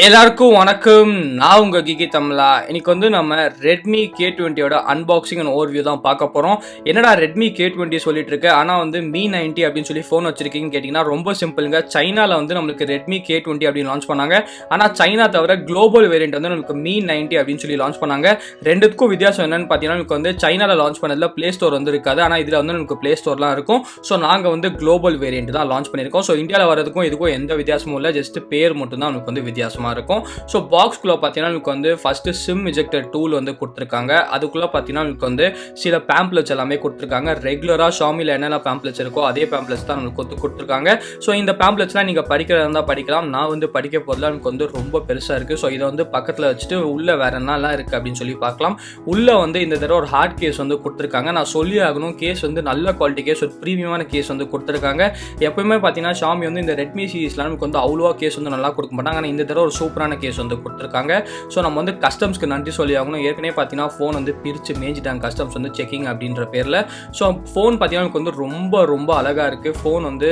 எல்லாருக்கும் வணக்கம். நான் உங்க Geekytamizha. இன்னைக்கு வந்து நம்ம Redmi K20 ஓட அன்பாக்சிங் அண்ட் ஓவர்வியூ தான் பார்க்க போறோம். என்னடா Redmi K20 சொல்லிட்டு இருக்க, ஆனா வந்து Mi 90 அப்படின்னு சொல்லி ஃபோன் வச்சிருக்கீங்கன்னு கேட்டீங்கன்னா ரொம்ப சிம்பிளுங்க. சைனால வந்து நம்மளுக்கு Redmi K20 அப்படின்னு லான்ச் பண்ணாங்க. ஆனா சைனா தவிர குளோபல் வேரியன்ட் வந்து நமக்கு Mi 90 அப்படின்னு சொல்லி லான்ச் பண்ணாங்க. ரெண்டுத்துக்கும் வித்தியாசம் என்னன்னு பார்த்தீங்கன்னா, நமக்கு வந்து சைனால லான்ச் பண்ணதுல பிளே ஸ்டோர் வந்து இருக்காது. ஆனா இதுல வந்து நமக்கு பிளே ஸ்டோர்லாம் இருக்கும். ஸோ நாங்க வந்து குளோபல் வேரியன்ட் தான் லான்ச் பண்ணியிருக்கோம். ஸோ இந்தியாவில் வரதுக்கும் இதுக்கும் எந்த வித்தியாசமும் இல்லை, ஜஸ்ட் பேர் மட்டும் தான் நமக்கு வந்து வித்தியாசமா இருக்கும். ஸோ பாக்ஸ்குள்ள பார்த்தீங்கன்னா நமக்கு வந்து ஃபர்ஸ்ட் சிம் இஜெக்டர் டூல் வந்து கொடுத்துருக்காங்க. அதுக்குள்ள பார்த்தீங்கன்னா நமக்கு வந்து சில பேம்ப்ளெட்ஸ் எல்லாமே கொடுத்துருக்காங்க. ரெகுலராக ஷாமியில் என்னென்ன பேம்ப்ளெட்ஸ் இருக்கோ அதே பேம்ப்ளெட்ஸ் தான் நமக்கு வந்து கொடுத்துருக்காங்க. ஸோ இந்த பேம்ப்ளெட்ஸ்லாம் நீங்கள் படிக்கிறதா இருந்தால் படிக்கலாம். நான் வந்து படிக்க போதில் நமக்கு வந்து ரொம்ப பெருசாக இருக்குது. ஸோ இதை வந்து பக்கத்தில் வச்சுட்டு உள்ள வேற என்னலாம் இருக்குது அப்படின்னு சொல்லி பார்க்கலாம். உள்ள வந்து இந்த தடவை ஒரு ஹார்ட் கேஸ் வந்து கொடுத்துருக்காங்க. நான் சொல்லி ஆகணும், கேஸ் வந்து நல்ல குவாலிட்டி கேஸ், ஒரு ப்ரீமியமான கேஸ் வந்து கொடுத்துருக்காங்க. எப்பவுமே பார்த்தீங்கன்னா ஷாமி வந்து இந்த ரெட்மி சீரிஸ்லாம் நமக்கு வந்து அவ்வளோவா கேஸ் வந்து நல்லா கொடுக்க மாட்டாங்க. ஆனால் இந்த தடவை ஒரு சூப்பரான கேஸ் வந்து கொடுத்துருக்காங்க. ஸோ நம்ம வந்து கஸ்டம்ஸ்க்கு நன்றி சொல்லி ஆகணும். ஏற்கனவே பார்த்தீங்கன்னா ஃபோன் வந்து பிரித்து மேய்ஞ்சிட்டாங்க கஸ்டம்ஸ் வந்து செக்கிங் அப்படின்ற பேரில். ஸோ ஃபோன் பார்த்தீங்கன்னா எனக்கு வந்து ரொம்ப ரொம்ப அழகாக இருக்குது. ஃபோன் வந்து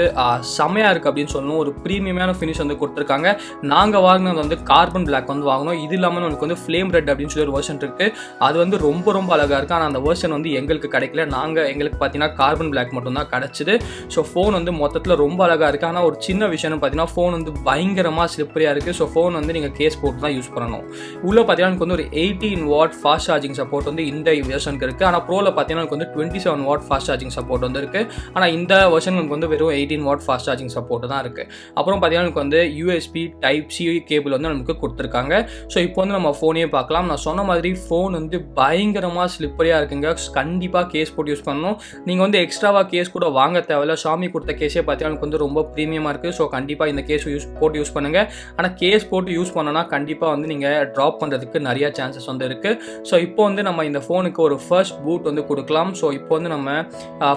செமையாக இருக்குது அப்படின்னு சொல்லணும். ஒரு ப்ரீமியமான ஃபினிஷ் வந்து கொடுத்துருக்காங்க. நாங்கள் வாங்கினது வந்து கார்பன் பிளாக் வந்து வாங்கினோம். இது இல்லாமல் நமக்கு வந்து ஃப்ளேம் ரெட் அப்படின்னு சொல்லி ஒரு வெர்ஷன் இருக்குது. அது வந்து ரொம்ப ரொம்ப அழகாக இருக்குது. ஆனால் அந்த வெர்ஷன் வந்து எங்களுக்கு கிடைக்கல. எங்களுக்கு பார்த்தீங்கன்னா கார்பன் பிளாக் மட்டும் தான் கிடச்சிது. ஸோ ஃபோன் வந்து மொத்தத்தில் ரொம்ப அழகாக இருக்குது. ஆனால் ஒரு சின்ன விஷயம்னு பார்த்தீங்கன்னா ஃபோன் வந்து பயங்கரமாக ஸ்லிப்பரியாக இருக்குது. ஸோ ஃபோன் வந்து நீங்கள் கேஸ் போட்டு தான் யூஸ் பண்ணணும். உள்ள பார்த்தீங்கன்னா எனக்கு வந்து ஒரு 18 வாட் ஃபாஸ்ட் சார்ஜிங் சப்போர்ட் வந்து இந்த வெர்ஷனுக்கு இருக்குது. ஆனால் ப்ரோவில் பார்த்தீங்கன்னா எனக்கு வந்து 27 வாட் ஃபாஸ்ட் சார்ஜிங் சப்போர்ட் வந்து இருக்குது. ஆனால் இந்த வெர்ஷன் எனக்கு வந்து வெறும் 18 வாட் ஃபாஸ்ட் சார்ஜிங் சப்போர்ட் தான் இருக்குது. அப்புறம் பார்த்தீங்கன்னா எனக்கு வந்து USB Type-C கேபிள் வந்து நமக்கு கொடுத்துருக்காங்க. ஸோ இப்போ வந்து நம்ம ஃபோனையே பார்க்கலாம். நான் சொன்ன மாதிரி ஃபோன் வந்து பயங்கரமாக ஸ்லிப்பரியாக இருக்குங்க. கண்டிப்பாக கேஸ் போட்டு யூஸ் பண்ணணும். நீங்கள் வந்து எக்ஸ்ட்ராவாக கேஸ் கூட வாங்க தேவையில்ல. ஷாமி கொடுத்த கேஸே பார்த்தீங்கன்னா எனக்கு வந்து ரொம்ப ப்ரீமியமாக இருக்குது. ஸோ கண்டிப்பாக இந்த கேஸ் போட்டு யூஸ் பண்ணுங்கள். ஆனால் கேஸ் போட்டு யூஸ் பண்ணனா கண்டிப்பாக வந்து நீங்கள் ட்ராப் பண்ணுறதுக்கு நிறைய சான்சஸ் வந்து இருக்குது. ஸோ இப்போ வந்து நம்ம இந்த ஃபோனுக்கு ஒரு ஃபர்ஸ்ட் பூட் வந்து கொடுக்கலாம். ஸோ இப்போ வந்து நம்ம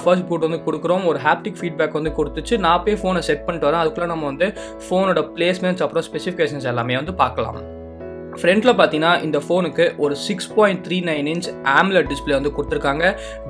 ஃபர்ஸ்ட் பூட் வந்து கொடுக்குறோம். ஒரு ஹாப்டிக் ஃபீட்பேக் வந்து கொடுத்துச்சு. நான் போய் ஃபோனை செட் பண்ணிட்டு வரேன். அதுக்குள்ளே நம்ம வந்து ஃபோனோட பிளேஸ்மெண்ட்ஸ் அப்புறம் ஸ்பெசிஃபிகேஷன்ஸ் எல்லாமே வந்து பார்க்கலாம். ஃப்ரண்ட்டில் பார்த்தீங்கன்னா இந்த ஃபோனுக்கு ஒரு 6.39 இன்ச் AMOLED டிஸ்பிளே வந்து கொடுத்துருக்காங்க.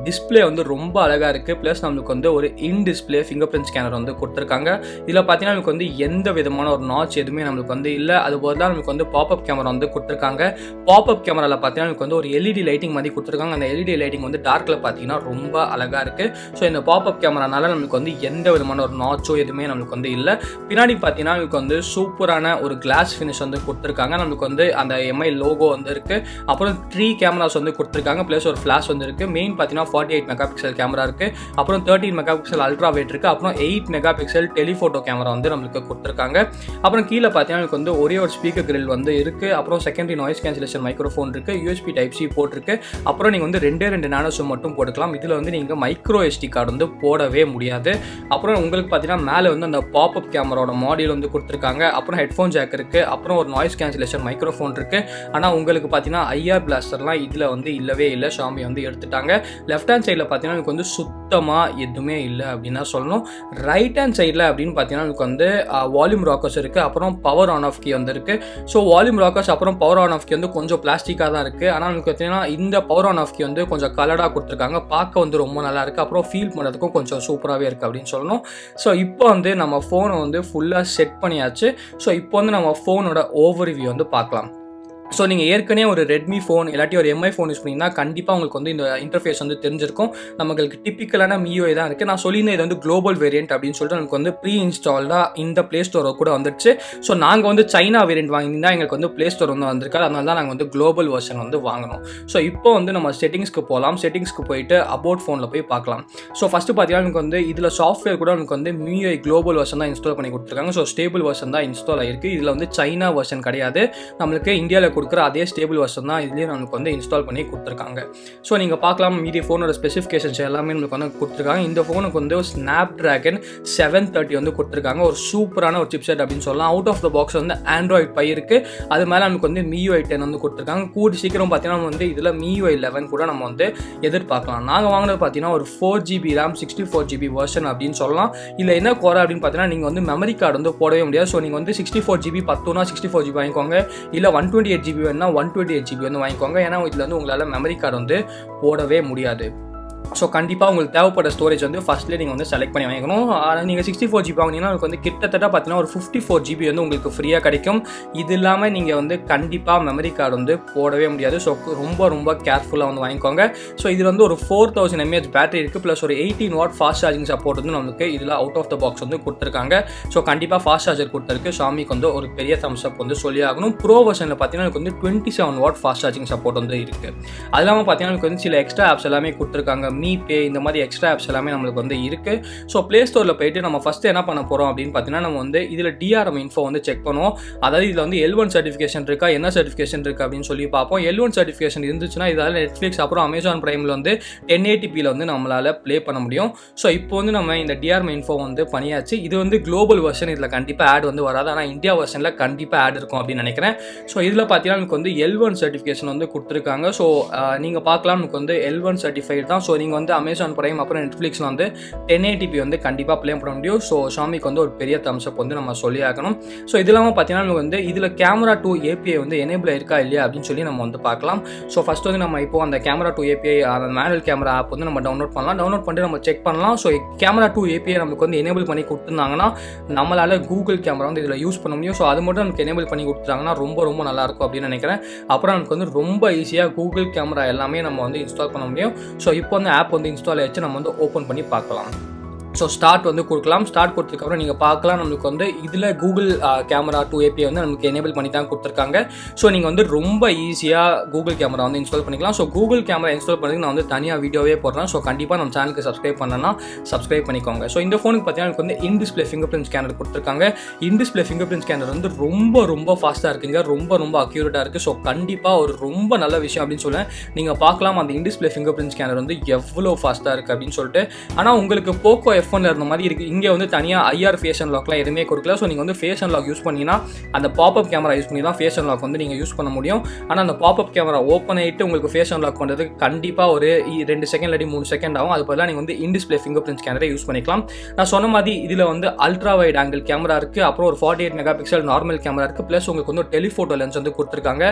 டிஸ்பிளே வந்து ரொம்ப அழகாக இருக்குது. ப்ளஸ் நம்மளுக்கு வந்து ஒரு இன் டிஸ்பிளே ஃபிங்கர்பிரிண்ட் ஸ்கேனர் வந்து கொடுத்துருக்காங்க. இதில் பார்த்தீங்கன்னா நமக்கு வந்து எந்த விதமான ஒரு நாட்ச் எதுவுமே நம்மளுக்கு வந்து இல்லை. அதுபோல் தான் நமக்கு வந்து பாப்அப் கேமரா வந்து கொடுத்துருக்காங்க. பாப்அப் கேமராவில் பார்த்தீங்கன்னா நமக்கு வந்து ஒரு LED லைட்டிங் மாதிரி கொடுத்துருக்காங்க. அந்த LED லைட்டிங் வந்து டார்க்கில் பார்த்தீங்கன்னா ரொம்ப அழகாக இருக்குது. ஸோ இந்த பாப்அப் கேமரானால நம்மளுக்கு வந்து எந்த விதமான ஒரு நாட்சோ எதுவுமே நம்மளுக்கு வந்து இல்லை. பின்னாடி பார்த்தீங்கன்னா நமக்கு வந்து சூப்பரான ஒரு கிளாஸ் ஃபினிஷ் வந்து கொடுத்துருக்காங்க. நம்மளுக்கு வந்து அந்த MI லோகோ வந்து இருக்குது. அப்புறம் 3 கேமராஸ் வந்து கொடுத்துருக்காங்க. ப்ளஸ் ஒரு ஃப்ளாஷ் வந்து இருக்குது. மெயின் பார்த்தீங்கன்னா 48 மெகா பிக்சல் கேமரா இருக்குது. அப்புறம் 13 மெகா பிக்சல் அல்ட்ரா வைட் இருக்குது. அப்புறம் 8 மெகா பிக்சல் டெலிஃபோட்டோ கேமரா வந்து நம்மளுக்கு கொடுத்துருக்காங்க. அப்புறம் கீழே பார்த்தீங்கன்னா எனக்கு வந்து ஒரே ஒரு ஸ்பீக்கர் கிரில் வந்து இருக்குது. அப்புறம் செகண்டரி நாய்ஸ் கேன்சலேஷன் மைக்ரோஃபோன் இருக்குது. USB Type-C போட்டிருக்கு. அப்புறம் நீங்கள் வந்து ரெண்டு நானோ சிம் மட்டும் போட்டுக்கலாம். இதில் வந்து நீங்கள் மைக்ரோ SD கார்டு வந்து போடவே முடியாது. அப்புறம் உங்களுக்கு பார்த்தீங்கன்னா மேலே வந்து அந்த பாப்அப் கேமராவோட மாடியூல் வந்து கொடுத்துருக்காங்க. அப்புறம் ஹெட்ஃபோன் ஜாக் இருக்குது. அப்புறம் ஒரு நாய்ஸ் கேன்சலேஷன் மைக்ரோஃபோன் இருக்குது. ஆனால் உங்களுக்கு பார்த்தீங்கன்னா IR பிளாஸ்டர்லாம் இதில் வந்து இல்லவே இல்லை. ஷாமி வந்து எடுத்துட்டாங்க. லெஃப்ட் ஹேண்ட் சைடில் பார்த்தீங்கன்னா எனக்கு வந்து சுத்தமாக எதுவுமே இல்லை அப்படின்னு தான் சொல்லணும். ரைட் ஹேண்ட் சைடில் அப்படின்னு பார்த்தீங்கன்னா எனக்கு வந்து வால்யூம் ராக்கர்ஸ் இருக்குது. அப்புறம் பவர் ஆன் ஆஃப் கீ வந்து இருக்குது. ஸோ வால்யூம் ராக்கர்ஸ் அப்புறம் பவர் ஆன் ஆஃப் கீ வந்து கொஞ்சம் பிளாஸ்டிக்காக தான் இருக்குது. ஆனால் எனக்கு பார்த்தீங்கன்னா இந்த பவர் ஆன் ஆஃப் கீ வந்து கொஞ்சம் கலராக கொடுத்துருக்காங்க. பார்க்க வந்து ரொம்ப நல்லா இருக்குது. அப்புறம் ஃபீல் பண்ணுறதுக்கும் கொஞ்சம் சூப்பராகவே இருக்குது அப்படின்னு சொல்லணும். ஸோ இப்போ வந்து நம்ம ஃபோனை வந்து ஃபுல்லாக செட் பண்ணியாச்சு. ஸோ இப்போ வந்து நம்ம ஃபோனோட ஓவர்வியூ வந்து பார்க்கலாம். ஸோ நீங்கள் ஏற்கனவே ஒரு ரெட்மி ஃபோன் இல்லாட்டி ஒரு MI ஃபோன் யூஸ் பண்ணிங்கன்னா கண்டிப்பாக உங்களுக்கு வந்து இந்த இன்டர்ஃபேஸ் வந்து தெரிஞ்சிருக்கும். நம்மளுக்கு டிப்பிக்கலான MIUI தான் இருக்குது. நான் சொல்லியிருந்தேன் இது வந்து குளோபல் வேரியன்ட் அப்படின்னு சொல்லிட்டு நமக்கு வந்து ப்ரீ இன்ஸ்டால்டாக இந்த ப்ளே ஸ்டோரை கூட வந்துடுச்சு. ஸோ நாங்கள் வந்து சைனா வேரியன்ட் வாங்கியிருந்தால் எங்களுக்கு வந்து ப்ளே ஸ்டோர் வந்து வந்திருக்காது. அதனால தான் நாங்கள் வந்து குளோபல் வெர்ஷன் வந்து வாங்கினோம். ஸோ இப்போ வந்து நம்ம செட்டிங்ஸ்க்கு போகலாம். செட்டிங்ஸ்க்கு போயிட்டு அபவுட் ஃபோனில் போய் பார்க்கலாம். ஸோ ஃபஸ்ட்டு பார்த்தீங்கன்னா எனக்கு வந்து இதில் சாஃப்ட்வேர் கூட நமக்கு வந்து MIUI குளோபல் வெர்ஷன் தான் இன்ஸ்டால் பண்ணி கொடுத்துருக்காங்க. ஸோ ஸ்டேபிள் வெர்ஷன் தான் இன்ஸ்டால் ஆகிருக்கு. இதில் வந்து சைனா வெர்ஷன் கிடையாது. நம்மளுக்கு இந்தியாவில் கொடுக்குற அதே ஸ்டேபிள் வெர்ஷன் தான் இதுலேயும் நமக்கு வந்து இன்ஸ்டால் பண்ணி கொடுத்துருக்காங்க. ஸோ நீங்கள் பார்க்கலாம் மீதி ஃபோனோட ஸ்பெசிஃபிகேஷன்ஸ் எல்லாமே நமக்கு வந்து கொடுத்துருக்காங்க. இந்த ஃபோனுக்கு வந்து ஸ்னாப்டிராகன் 730 வந்து கொடுத்துருக்காங்க. ஒரு சூப்பரான ஒரு சிப்செட் அப்படின்னு சொல்லலாம். அவுட் ஆஃப் த பாக்ஸ் வந்து Android Pie இருக்குது. அது மேலே நமக்கு வந்து MIUI 10 வந்து கொடுத்துருக்காங்க. கூடி சீக்கிரம் பார்த்தீங்கன்னா வந்து இதில் MIUI 11 கூட நம்ம வந்து எதிர்பார்க்கலாம். நாங்கள் வாங்கினது பார்த்தீங்கன்னா ஒரு 4GB RAM 64GB வெர்ஷன் அப்படின்னு சொல்லலாம். இதில் என்ன குறை அப்படின்னு பார்த்தீங்கன்னா நீங்கள் வந்து மெமரி கார்டு வந்து போடவே முடியாது. ஸோ நீங்கள் வந்து 64GB 64GB வாங்கிக்கோங்க. இல்லை 128GB வேணும்னா 128GB வந்து வாங்கிக்கோங்க. ஏன்னா இதில் வந்து உங்களால் மெமரி கார்டு வந்து போடவே முடியாது. ஸோ கண்டிப்பாக உங்களுக்கு தேவைப்பட்ட ஸ்டோரேஜ் வந்து ஃபஸ்ட்லேயே நீங்கள் வந்து செலக்ட் பண்ணி வாங்கிக்கணும். நீங்கள் 64 GB வாங்கினீங்கன்னா உங்களுக்கு வந்து கிட்டத்தட்ட பார்த்தீங்கன்னா ஒரு 54 GB வந்து உங்களுக்கு ஃப்ரீயாக கிடைக்கும். இது இல்லாமல் நீங்கள் வந்து கண்டிப்பாக மெமரி கார்டு வந்து போடவே முடியாது. ஸோ ரொம்ப ரொம்ப கேர்ஃபுல்லாக வந்து வாங்கிக்கோங்க. ஸோ இதில் வந்து ஒரு 4000 mAh பேட்டரி இருக்குது, ப்ளஸ் ஒரு 18 watt ஃபாஸ்ட் சார்ஜிங் சப்போர்ட் வந்து நமக்கு இதில் அவுட் ஆஃப் த பாக்ஸ் வந்து கொடுத்துருக்காங்க. ஸோ கண்டிப்பாக ஃபாஸ்ட் சார்ஜர் கொடுத்துருக்கு. ஷாமிக்கு வந்து ஒரு பெரிய தம்ஸ் அப் வந்து சொல்லி ஆகணும். ப்ரோ வெர்ஷனில் பார்த்தீங்கன்னா எனக்கு வந்து 27 watt ஃபாஸ்ட் சார்ஜிங் சப்போர்ட் வந்து இருக்குது. அது இல்லாமல் பார்த்தீங்கன்னா எனக்கு வந்து சில எக்ஸ்ட்ரா ஆப்ஸ் எல்லாமே கொடுத்துருக்காங்க. மீ பே இந்த மாதிரி எக்ஸ்ட்ரா ஆப்ஸ் எல்லாமே நம்மளுக்கு வந்து இருக்குது. ஸோ ப்ளே ஸ்டோரில் போயிட்டு நம்ம ஃபஸ்ட்டு என்ன பண்ண போகிறோம் அப்படின்னு பார்த்தீங்கன்னா நம்ம வந்து இதில் டிஆர்எம் இன்ஃபோ வந்து செக் பண்ணுவோம். அதாவது இதில் வந்து L1 சர்டிஃபிகேஷன் இருக்கா, என்ன சர்டிஃபிகேஷன் இருக்குது அப்படின்னு சொல்லி பார்ப்போம். L1 சர்டிஃபிகேஷன் இருந்துச்சுன்னா இதால் நெட்ஃப்ளிக்ஸ் அப்புறம் அமேசான் பிரைமில் வந்து 1080pயில் வந்து நம்மளால் ப்ளே பண்ண முடியும். ஸோ இப்போ வந்து நம்ம இந்த டிஆர்எம் இன்ஃபோ வந்து பண்ணியாச்சு. இது வந்து குளோபல் வெர்ஷன், இதில் கண்டிப்பாக ஆட் வந்து வராது. ஆனால் இந்தியா வெர்ஷனில் கண்டிப்பாக ஆட் இருக்கும் அப்படின்னு நினைக்கிறேன். ஸோ இதில் பார்த்தீங்கன்னா எனக்கு வந்து L1 சர்டிஃபிகேஷன் வந்து கொடுத்துருக்காங்க. ஸோ நீங்கள் பார்க்கலாம் எனக்கு வந்து L1 சர்டிஃபைட் தான். ஸோ நீங்கள் வந்து அமேசான் பிரைம் அப்புறம் நெட்ஃப்ளிக்ஸில் வந்து 1080p வந்து கண்டிப்பாக ப்ளே பண்ண முடியும். ஸோ ஷாமிக்கு வந்து ஒரு பெரிய தம்ஸ் அப் வந்து நம்ம சொல்லி ஆகணும். ஸோ இது இல்லாமல் பார்த்தீங்கன்னா வந்து இதில் கேமரா 2 API வந்து எனேபிள் இருக்கா இல்லையா அப்படின்னு சொல்லி நம்ம வந்து பார்க்கலாம். ஸோ ஃபஸ்ட் வந்து நம்ம இப்போ அந்த கேமரா 2 API அந்த மேனுவல் கேமரா ஆப் வந்து நம்ம டவுன்லோட் பண்ணலாம். டவுன்லோட் பண்ணிட்டு நம்ம செக் பண்ணலாம். ஸோ கேமரா 2 API நமக்கு வந்து எனேபிள் பண்ணி கொடுத்துருந்தாங்கன்னா நம்மளால் கூகுள் கேமரா வந்து இதில் யூஸ் பண்ண முடியும். ஸோ அது மட்டும் நமக்கு எனேபிள் பண்ணி கொடுத்துட்டாங்கன்னா ரொம்ப ரொம்ப நல்லாயிருக்கும் அப்படின்னு நினைக்கிறேன். அப்புறம் நமக்கு வந்து ரொம்ப ஈஸியாக கூகுள் கேமரா எல்லாமே நம்ம வந்து இன்ஸ்டால் பண்ண முடியும். ஸோ இப்போ வந்து ஆப் வந்து இன்ஸ்டால் ஆகிடுச்சு, நம்ம வந்து ஓப்பன் பண்ணி பார்க்கலாம். ஸோ ஸ்டார்ட் வந்து கொடுக்கலாம். ஸ்டார்ட் கொடுத்ததுக்கப்புறம் நீங்கள் பார்க்கலாம் நம்மளுக்கு வந்து இதில் கூகுள் கேமரா 2 API வந்து நமக்கு எனேபிள் பண்ணி தான் கொடுத்துருக்காங்க. ஸோ நீங்கள் வந்து ரொம்ப ஈஸியாக கூகுள் கேமரா வந்து இன்ஸ்டால் பண்ணிக்கலாம். ஸோ கூகுள் கேமரா இன்ஸ்டால் பண்ணுறதுக்கு நான் வந்து தனியாக வீடியோவே போடுறேன். ஸோ கண்டிப்பாக நம்ம சேனலுக்கு சப்ஸ்கிரைப் பண்ணனா சப்ஸ்கிரைப் பண்ணிக்கோங்க. ஸோ இந்த ஃபோனுக்கு பார்த்தீங்கன்னா எனக்கு வந்து இன் டிஸ்பிளே ஃபிங்கர் ஸ்கேனர் கொடுத்துருக்காங்க. இன் டிஸ்பிளே ஃபிங்கர் ஸ்கேனர் வந்து ரொம்ப ரொம்ப ஃபாஸ்ட்டாக இருக்குங்க, ரொம்ப ரொம்ப அக்யூரேட்டாக இருக்குது. ஸோ கண்டிப்பாக ஒரு ரொம்ப நல்ல விஷயம் அப்படின்னு சொல்லுவேன். நீங்கள் பார்க்கலாம் அந்த இன் டிஸ்பிளே ஃபிங்கர் ஸ்கேனர் வந்து எவ்வளோ ஃபாஸ்ட்டாக இருக்குது அப்படின்னு சொல்லிட்டு. ஆனால் உங்களுக்கு போக்கோ F1 இருந்த மாதிரி இருக்குது. இங்கே வந்து தனியாக IR ஃபேஸ் அன்லாக்லாம் எதுவுமே கொடுக்கல. ஸோ நீங்கள் வந்து ஃபேஸ் அன்லாக் யூஸ் பண்ணிங்கன்னா அந்த பாப்அப் கேமரா யூஸ் பண்ணி தான் ஃபேஸ் அன்லாக் வந்து நீங்கள் யூஸ் பண்ண முடியும். ஆனால் அந்த பாப்அப் கேமரா ஓப்பன் ஆகிட்டு உங்களுக்கு ஃபேஸ் அன்லாக் பண்ணுறதுக்கு கண்டிப்பாக ஒரு 2 செகண்ட் இல்லாட்டி 3 செகண்ட் ஆகும். அது பதிலாக நீங்கள் வந்து இன் டிஸ்பிளே ஃபிங்கர் ஸ்கேனரை யூஸ் பண்ணிக்கலாம். நான் சொன்ன மாதிரி இதில் வந்து அல்ட்ரா வைட் ஆங்கிள் கேமரா இருக்குது, அப்புறம் ஒரு 48 மெகாபிக்சல் நார்மல் கேமரா இருக்குது, ப்ளஸ் உங்களுக்கு வந்து ஒரு டெலிஃபோட்டோ லென்ஸ் வந்து கொடுத்துருக்காங்க.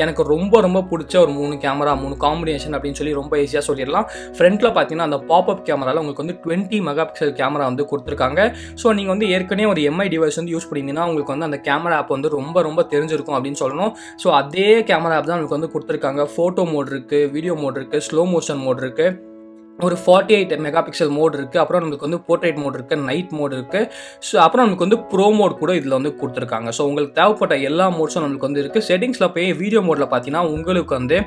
எனக்கு ரொம்ப ரொம்ப பிடிச்ச ஒரு 3 கேமரா 3 காம்பினேஷன் அப்படின்னு சொல்லி ரொம்ப ஈஸியாக சொல்லிடலாம். ஃப்ரண்ட்டில் பார்த்தீங்கன்னா அந்த பாப்அப் கேமராவில் உங்களுக்கு வந்து 20 மெகாபிக்சல் கேமரா வந்து கொடுத்துருக்காங்க. ஸோ நீங்கள் வந்து ஏற்கனவே ஒரு MI டிவைஸ் வந்து யூஸ் பண்ணிங்கன்னா உங்களுக்கு வந்து அந்த கேமரா ஆப் வந்து ரொம்ப ரொம்ப தெரிஞ்சிருக்கும் அப்படின்னு சொல்லணும். ஸோ அதே கேமரா ஆப் தான் உங்களுக்கு வந்து கொடுத்துருக்காங்க. ஃபோட்டோ மோட் இருக்குது, வீடியோ மோட் இருக்குது, ஸ்லோ மோஷன் மோட் இருக்குது, ஒரு 48 மெகாபிக்சல் மோட் இருக்குது, அப்புறம் நமக்கு வந்து போர்ட்ரேட் மோட் இருக்குது, நைட் மோட் இருக்குது. ஸோ அப்புறம் நமக்கு வந்து ப்ரோ மோட் கூட இதில் வந்து கொடுத்துருக்காங்க. ஸோ உங்களுக்கு தேவைப்பட்ட எல்லா மோட்ஸும் நமக்கு வந்து இருக்குது. செட்டிங்ஸில் போய் வீடியோ மோடில் பார்த்தீங்கன்னா உங்களுக்கு வந்து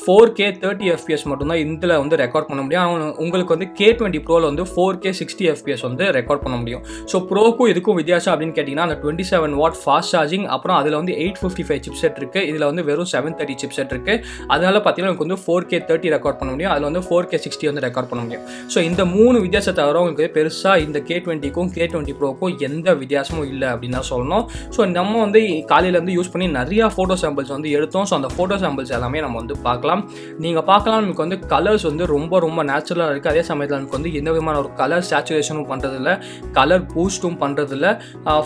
4K 30 FPS மட்டும்தான் இதில் வந்து ரெக்கார்ட் பண்ண முடியும். உங்களுக்கு வந்து K20 ப்ரோவில் வந்து 4K 60 FPS வந்து ரெக்கார்ட் பண்ண முடியும். ஸோ ப்ரோக்கும் இதுக்கும் வித்தியாசம் அப்படின்னு கேட்டிங்கன்னா அந்த 27 watt ஃபாஸ்ட் சார்ஜிங், அப்புறம் அதில் வந்து 855 சிப்செட் இருக்குது, இதில் வந்து வெறும் 730 சிப்செட் இருக்குது. அதனால் பார்த்தீங்கன்னா எனக்கு வந்து 4K 30 ரெக்கார்ட் பண்ண முடியும், அதில் வந்து 4K 60 வந்து ரெக்கார்ட் பண்ண முடியும். ஸோ இந்த 3 வித்தியாசத்தை தவிர உங்களுக்கு பெருசாக இந்த K20க்கும் K20 ப்ரோக்கும் எந்த வித்தியாசமும் இல்லை அப்படின்னு தான் சொல்லணும். ஸோ நம்ம வந்து காலையிலேருந்து யூஸ் பண்ணி நிறையா ஃபோட்டோ சாம்பிள்ஸ் வந்து எடுத்தோம். ஸோ அந்த ஃபோட்டோ சாம்பிள்ஸ் எல்லாமே நம்ம வந்து பார்க்கலாம். நீங்கள் பார்க்கலாம் நமக்கு வந்து கலர்ஸ் வந்து ரொம்ப ரொம்ப நேச்சுரலாக இருக்குது. அதே சமயத்தில் நமக்கு வந்து எந்த விதமான ஒரு கலர் சேச்சுரேஷனும் பண்ணுறதில்ல, கலர் பூஸ்ட்டும் பண்ணுறதில்ல.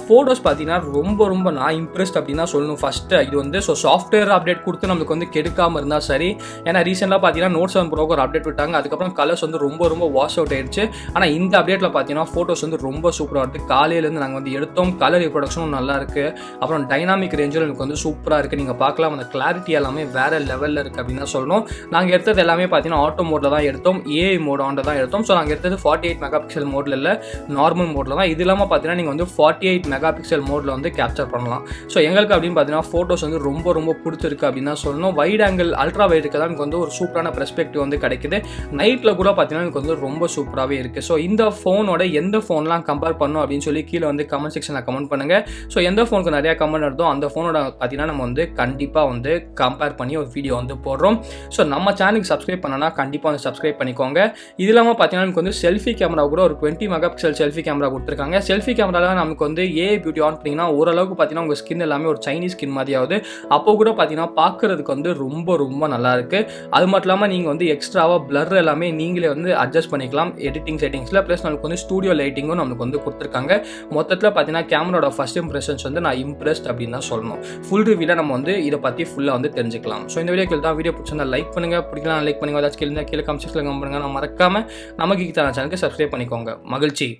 ஃபோட்டோஸ் பார்த்தீங்கன்னா ரொம்ப ரொம்ப நான் இம்ப்ரெஸ்ட் அப்படின்னு தான் சொல்லணும். ஃபஸ்ட்டு இது வந்து ஸோ சாஃப்ட்வேர் அப்டேட் கொடுத்து நமக்கு வந்து கெடுக்காமல் இருந்தால் சரி. ஏன்னா ரீசெண்டாக பார்த்தீங்கன்னா Note 7 Pro ஒரு அப்டேட் விட்டாங்க, அதுக்கப்புறம் கலர்ஸ் வந்து ரொம்ப ரொம்ப வாஷ் அவுட் ஆயிடுச்சு. ஆனால் இந்த அப்டேட்டில் பார்த்தீங்கன்னா ஃபோட்டோஸ் வந்து ரொம்ப சூப்பராக இருக்குது. காலையிலேருந்து நாங்கள் வந்து எடுத்தோம், கலர் ரிப்ரொடக்ஷனும் நல்லா இருக்குது, அப்புறம் டைனாமிக் ரேஞ்சில் எனக்கு வந்து சூப்பராக இருக்குது. நீங்கள் பார்க்கலாம் அந்த கிளாரிட்டி எல்லாமே வேறு லெவலில் இருக்குது அப்படின்னு தான் சொல்லணும். நாங்கள் எடுத்தது எல்லாமே பார்த்தீங்கன்னா ஆட்டோ மோடில் தான் எடுத்தோம், AI மோட் ஆனில் தான் எடுத்தோம். ஸோ நாங்கள் எடுத்தது 48 மெகாபிக்சல் மோடில் இல்லை, நார்மல் மோடில் தான். இது இல்லாமல் பார்த்தீங்கன்னா நீங்கள் வந்து 48 மெகாபிக்சல் மோடில் வந்து கேப்சர் பண்ணலாம். ஸோ எங்களுக்கு அப்படின்னு பார்த்தீங்கன்னா ஃபோட்டோஸ் வந்து ரொம்ப ரொம்ப பிடிச்சிருக்கு அப்படின்னு தான் சொல்லணும். வைட் ஆங்கிள் அல்ட்ரா வைடுக்கு தான் எனக்கு வந்து ஒரு சூப்பரான பெர்ஸ்பெக்டிவ் வந்து கிடைக்குது. நைட்டில் கூட பார்த்தீங்கன்னா எனக்கு வந்து ரொம்ப சூப்பராகவே இருக்குது. ஸோ இந்த ஃபோனோட எந்த ஃபோன்லாம் கம்பேர் பண்ணும் அப்படின்னு சொல்லி கீழே வந்து கமெண்ட் செக்ஷனில் கமெண்ட் பண்ணுங்கள். ஸோ எந்த ஃபோனுக்கு நிறையா கமெண்ட் வருதோ அந்த ஃபோனோட பார்த்தீங்கன்னா நம்ம வந்து கண்டிப்பாக வந்து கம்பேர் பண்ணி ஒரு வீடியோ வந்து போடுறோம். ஸோ நம்ம சேனலுக்கு சப்ஸ்கிரைப் பண்ணனா கண்டிப்பாக வந்து சப்ஸ்கிரைப் பண்ணிக்கோங்க. இது இல்லாமல் பார்த்தீங்கன்னா நமக்கு வந்து செல்ஃபி கேமரா கூட ஒரு 20 மெகாபிக்சல் செல்ஃபி கேமரா கொடுத்துருக்காங்க. செல்ஃபி கேமராவில் நமக்கு வந்து AI பியூட்டி ஆன் பண்ணிங்கன்னா ஓரளவுக்கு பார்த்தீங்கன்னா உங்கள் ஸ்கின் எல்லாமே ஒரு சைனீஸ் ஸ்கின் மாதிரியாவது. அப்போ கூட பார்த்தீங்கன்னா பார்க்குறதுக்கு வந்து ரொம்ப ரொம்ப நல்லா இருக்குது. அது மட்டும் இல்லாமல் நீங்கள் வந்து எக்ஸ்ட்ராவாக பிளர் எல்லாமே நீங்களே நீங்களே வந்து அட்ஜஸ்ட் பண்ணிக்கலாம் எடிட்டிங் செட்டிங்ஸில். ப்ளஸ் நமக்கு வந்து ஸ்டூடியோ லைட்டிங்கும் நமக்கு வந்து கொடுத்துருக்காங்க. மொத்தத்தில் பார்த்தீங்கன்னா கேமராவோட ஃபர்ஸ்ட் இம்ப்ரெஷன்ஸ் வந்து நான் இம்ப்ரெஸ்ட் அப்படின்னு தான் சொல்லணும். ஃபுல் ரிவ்யூவில் நம்ம வந்து இதை பற்றி ஃபுல்லாக வந்து தெரிஞ்சுக்கலாம். ஸோ இந்த வீடியோக்கு தான் வீடியோ பிடிச்சிருந்தா லைக் பண்ணுங்கள், பிடிக்கலாம் லைக் பண்ணுங்கள், ஏதாச்சும் கீழே கமெண்ட் செக்ஷனில் கமெண்ட் பண்ணுங்கள். நான் மறக்காமல் நம்ம கீக்கித்தான சேனலுக்கு சப்ஸ்கிரைப் பண்ணிக்கோங்க. மகிழ்ச்சி.